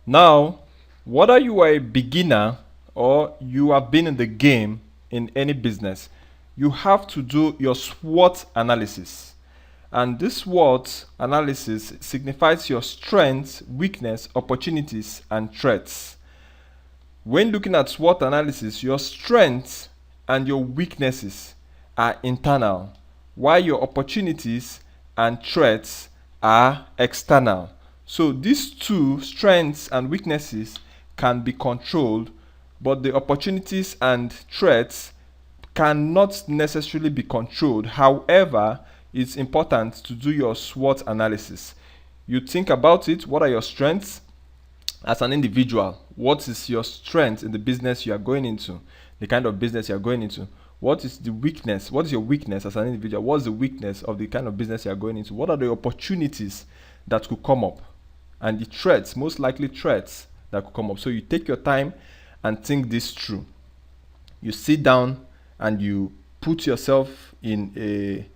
Now, whether you are a beginner or you have been in the game in any business, you have to do your SWOT analysis. And this SWOT analysis signifies your strengths, weakness, opportunities, and threats. When looking at SWOT analysis, your strengths and your weaknesses are internal, while your opportunities and threats are external. So these two, strengths and weaknesses, can be controlled, but the opportunities and threats cannot necessarily be controlled. However, it's important to do your SWOT analysis. You think about it. What are your strengths as an individual? What is your strength in the business you are going into, the kind of business you are going into? What is the weakness? What is your weakness as an individual? What's the weakness of the kind of business you are going into? What are the opportunities that could come up? And the threats, most likely threats that could come up. So you take your time and think this through. You sit down and you put yourself in a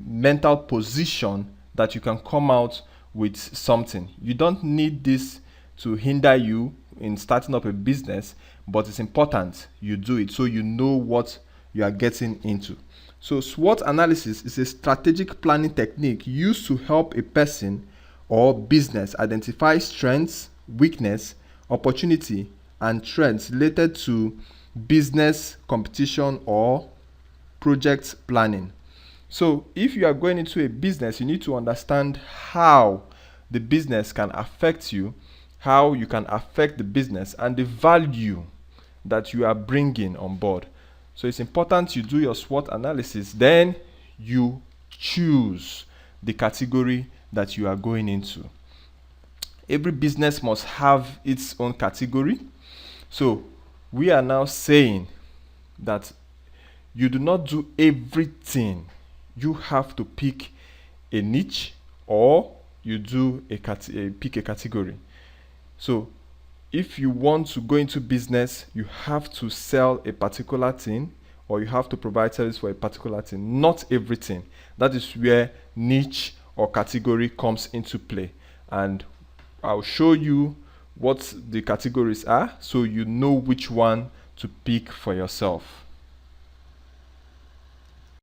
mental position that you can come out with something. You don't need this to hinder you in starting up a business, but it's important you do it so you know what you are getting into. So SWOT analysis is a strategic planning technique used to help a person or business identify strengths, weakness, opportunity, and trends related to business, competition, or project planning. So if you are going into a business, you need to understand how the business can affect you, how you can affect the business, and the value that you are bringing on board. So it's important you do your SWOT analysis, then you choose the category that you are going into. Every business must have its own category. So we are now saying that you do not do everything. You have to pick a niche, or you do pick a category. So if you want to go into business, you have to sell a particular thing, or you have to provide service for a particular thing, not everything. That is where niche or category comes into play. And I'll show you what the categories are so you know which one to pick for yourself.